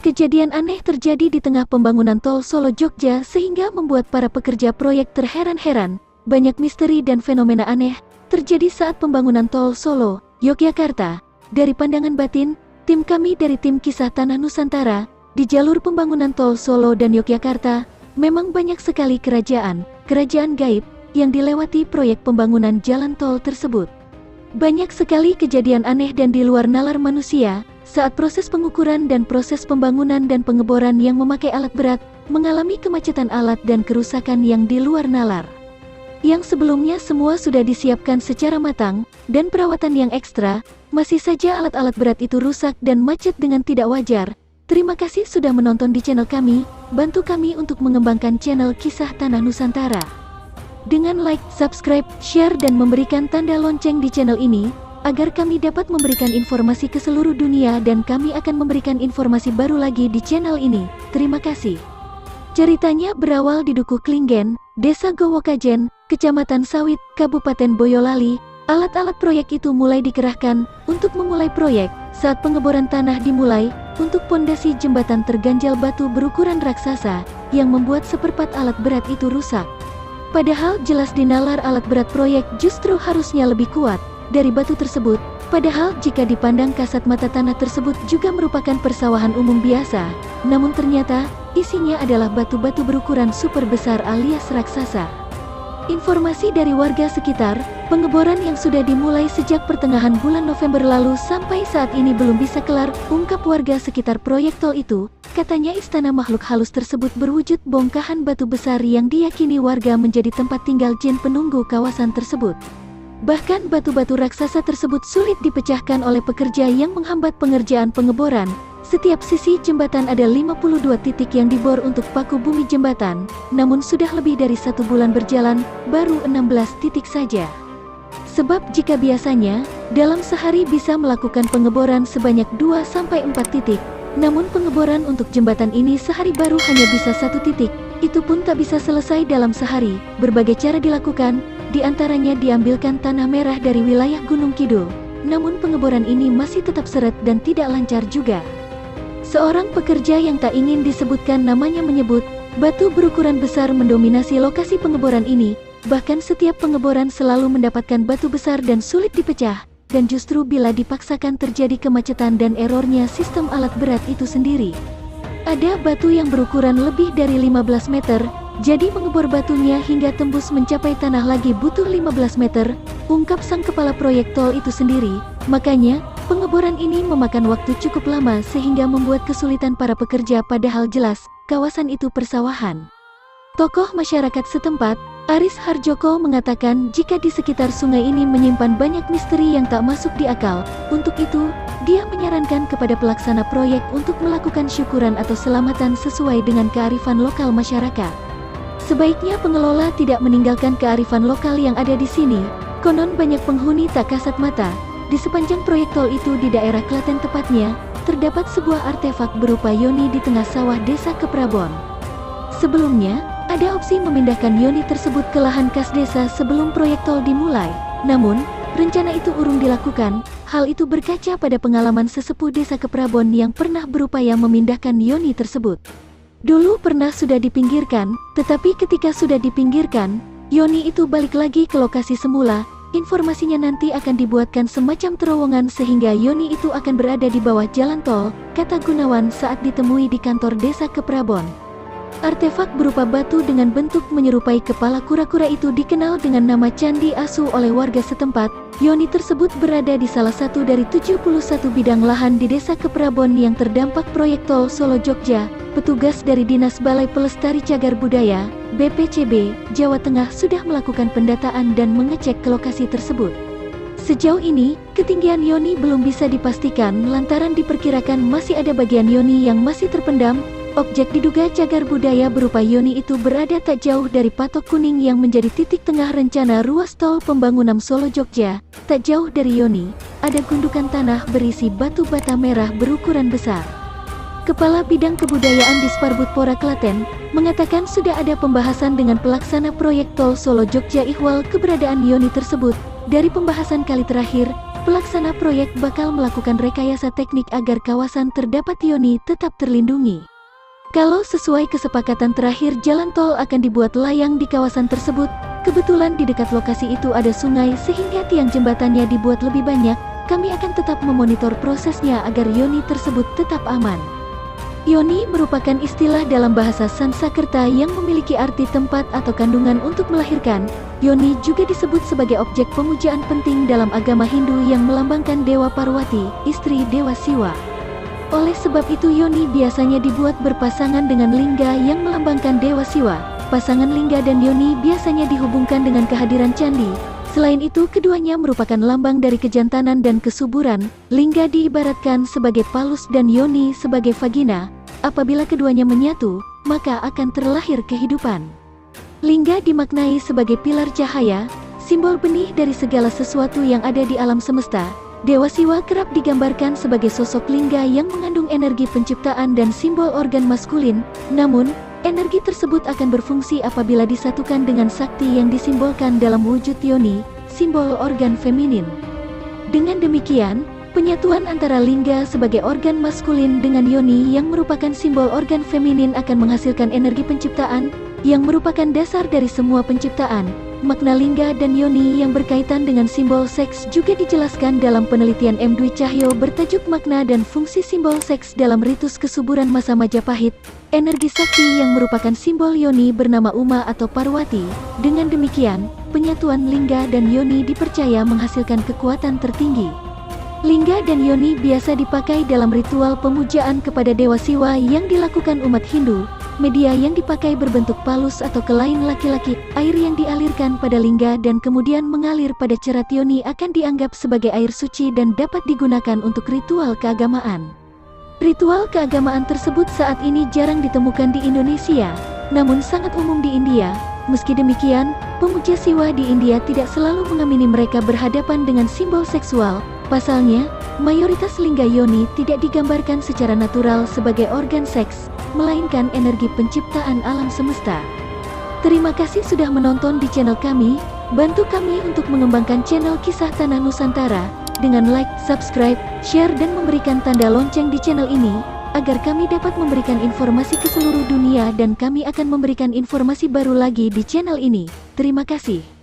Kejadian aneh terjadi di tengah pembangunan tol Solo Jogja sehingga membuat para pekerja proyek terheran-heran. Banyak misteri dan fenomena aneh terjadi saat pembangunan tol Solo, Yogyakarta. Dari pandangan batin, tim kami dari tim Kisah Tanah Nusantara, di jalur pembangunan tol Solo dan Yogyakarta, memang banyak sekali kerajaan gaib yang dilewati proyek pembangunan jalan tol tersebut. Banyak sekali kejadian aneh dan di luar nalar manusia saat proses pengukuran dan proses pembangunan dan pengeboran yang memakai alat berat mengalami kemacetan alat dan kerusakan yang di luar nalar. Yang sebelumnya semua sudah disiapkan secara matang dan perawatan yang ekstra, masih saja alat-alat berat itu rusak dan macet dengan tidak wajar. Terima kasih sudah menonton di channel kami, bantu kami untuk mengembangkan channel Kisah Tanah Nusantara. Dengan like, subscribe, share dan memberikan tanda lonceng di channel ini, agar kami dapat memberikan informasi ke seluruh dunia dan kami akan memberikan informasi baru lagi di channel ini. Terima kasih. Ceritanya berawal di Dukuh Klinggen, Desa Gowokajen, Kecamatan Sawit, Kabupaten Boyolali. Alat-alat proyek itu mulai dikerahkan untuk memulai proyek saat pengeboran tanah dimulai untuk pondasi jembatan terganjal batu berukuran raksasa yang membuat seperempat alat berat itu rusak. Padahal jelas di nalar alat berat proyek justru harusnya lebih kuat dari batu tersebut. Padahal jika dipandang kasat mata tanah tersebut juga merupakan persawahan umum biasa. Namun ternyata isinya adalah batu-batu berukuran super besar alias raksasa. Informasi dari warga sekitar, pengeboran yang sudah dimulai sejak pertengahan bulan November lalu sampai saat ini belum bisa kelar, ungkap warga sekitar proyek tol itu. Katanya istana makhluk halus tersebut berwujud bongkahan batu besar yang diyakini warga menjadi tempat tinggal jin penunggu kawasan tersebut. Bahkan batu-batu raksasa tersebut sulit dipecahkan oleh pekerja yang menghambat pengerjaan pengeboran. Setiap sisi jembatan ada 52 titik yang dibor untuk paku bumi jembatan, namun sudah lebih dari 1 bulan berjalan, baru 16 titik saja. Sebab jika biasanya, dalam sehari bisa melakukan pengeboran sebanyak 2-4 titik, namun pengeboran untuk jembatan ini sehari baru hanya bisa 1 titik, itu pun tak bisa selesai dalam sehari. Berbagai cara dilakukan, diantaranya diambilkan tanah merah dari wilayah Gunung Kidul, namun pengeboran ini masih tetap seret dan tidak lancar juga. Seorang pekerja yang tak ingin disebutkan namanya menyebut, batu berukuran besar mendominasi lokasi pengeboran ini, bahkan setiap pengeboran selalu mendapatkan batu besar dan sulit dipecah, dan justru bila dipaksakan terjadi kemacetan dan errornya sistem alat berat itu sendiri. Ada batu yang berukuran lebih dari 15 meter, jadi mengebor batunya hingga tembus mencapai tanah lagi butuh 15 meter, ungkap sang kepala proyek tol itu sendiri. Makanya, pengeboran ini memakan waktu cukup lama sehingga membuat kesulitan para pekerja padahal jelas, kawasan itu persawahan. Tokoh masyarakat setempat, Aris Harjoko mengatakan jika di sekitar sungai ini menyimpan banyak misteri yang tak masuk di akal. Untuk itu, dia menyarankan kepada pelaksana proyek untuk melakukan syukuran atau selamatan sesuai dengan kearifan lokal masyarakat. Sebaiknya pengelola tidak meninggalkan kearifan lokal yang ada di sini. Konon banyak penghuni tak kasat mata. Di sepanjang proyek tol itu di daerah Klaten tepatnya, terdapat sebuah artefak berupa yoni di tengah sawah desa Keprabon. Sebelumnya, ada opsi memindahkan yoni tersebut ke lahan kas desa sebelum proyek tol dimulai. Namun, rencana itu urung dilakukan. Hal itu berkaca pada pengalaman sesepuh desa Keprabon yang pernah berupaya memindahkan yoni tersebut. Dulu pernah sudah dipinggirkan, tetapi ketika sudah dipinggirkan, yoni itu balik lagi ke lokasi semula. Informasinya nanti akan dibuatkan semacam terowongan sehingga yoni itu akan berada di bawah jalan tol, kata Gunawan saat ditemui di kantor desa Keprabon. Artefak berupa batu dengan bentuk menyerupai kepala kura-kura itu dikenal dengan nama Candi Asu oleh warga setempat. Yoni tersebut berada di salah satu dari 71 bidang lahan di desa Keprabon yang terdampak proyek tol Solo Jogja. Petugas dari Dinas Balai Pelestari Cagar Budaya, BPCB, Jawa Tengah sudah melakukan pendataan dan mengecek ke lokasi tersebut. Sejauh ini, ketinggian yoni belum bisa dipastikan lantaran diperkirakan masih ada bagian yoni yang masih terpendam. Objek diduga cagar budaya berupa yoni itu berada tak jauh dari patok kuning yang menjadi titik tengah rencana ruas tol pembangunan Solo Jogja. Tak jauh dari yoni, ada gundukan tanah berisi batu bata merah berukuran besar. Kepala Bidang Kebudayaan Disparbudpora Klaten, mengatakan sudah ada pembahasan dengan pelaksana proyek Tol Solo Jogja ihwal keberadaan Yoni tersebut. Dari pembahasan kali terakhir, pelaksana proyek bakal melakukan rekayasa teknik agar kawasan terdapat Yoni tetap terlindungi. Kalau sesuai kesepakatan terakhir, jalan tol akan dibuat layang di kawasan tersebut. Kebetulan di dekat lokasi itu ada sungai sehingga tiang jembatannya dibuat lebih banyak. Kami akan tetap memonitor prosesnya agar Yoni tersebut tetap aman. Yoni merupakan istilah dalam bahasa Sanskerta yang memiliki arti tempat atau kandungan untuk melahirkan. Yoni juga disebut sebagai objek pemujaan penting dalam agama Hindu yang melambangkan Dewa Parwati, istri Dewa Siwa. Oleh sebab itu Yoni biasanya dibuat berpasangan dengan lingga yang melambangkan Dewa Siwa. Pasangan lingga dan Yoni biasanya dihubungkan dengan kehadiran candi. Selain itu, keduanya merupakan lambang dari kejantanan dan kesuburan. Lingga diibaratkan sebagai palus dan Yoni sebagai vagina. Apabila keduanya menyatu, maka akan terlahir kehidupan. Lingga dimaknai sebagai pilar cahaya, simbol benih dari segala sesuatu yang ada di alam semesta. Dewa Siwa kerap digambarkan sebagai sosok lingga yang mengandung energi penciptaan dan simbol organ maskulin. Namun, energi tersebut akan berfungsi apabila disatukan dengan sakti yang disimbolkan dalam wujud Yoni, simbol organ feminin. Dengan demikian, penyatuan antara lingga sebagai organ maskulin dengan Yoni yang merupakan simbol organ feminin akan menghasilkan energi penciptaan yang merupakan dasar dari semua penciptaan. Makna lingga dan Yoni yang berkaitan dengan simbol seks juga dijelaskan dalam penelitian M. Dwi Cahyo bertajuk Makna dan Fungsi Simbol Seks dalam Ritus Kesuburan Masa Majapahit. Energi sakti yang merupakan simbol Yoni bernama Uma atau Parwati. Dengan demikian, penyatuan lingga dan Yoni dipercaya menghasilkan kekuatan tertinggi. Lingga dan Yoni biasa dipakai dalam ritual pemujaan kepada Dewa Siwa yang dilakukan umat Hindu. Media yang dipakai berbentuk palus atau kelain laki-laki. Air yang dialirkan pada lingga dan kemudian mengalir pada cerat Yoni akan dianggap sebagai air suci dan dapat digunakan untuk ritual keagamaan. Ritual keagamaan tersebut saat ini jarang ditemukan di Indonesia, namun sangat umum di India. Meski demikian, pemuja Siwa di India tidak selalu mengamini mereka berhadapan dengan simbol seksual. Pasalnya, mayoritas lingga Yoni tidak digambarkan secara natural sebagai organ seks, melainkan energi penciptaan alam semesta. Terima kasih sudah menonton di channel kami. Bantu kami untuk mengembangkan channel Kisah Tanah Nusantara dengan like, subscribe, share dan memberikan tanda lonceng di channel ini agar kami dapat memberikan informasi ke seluruh dunia dan kami akan memberikan informasi baru lagi di channel ini. Terima kasih.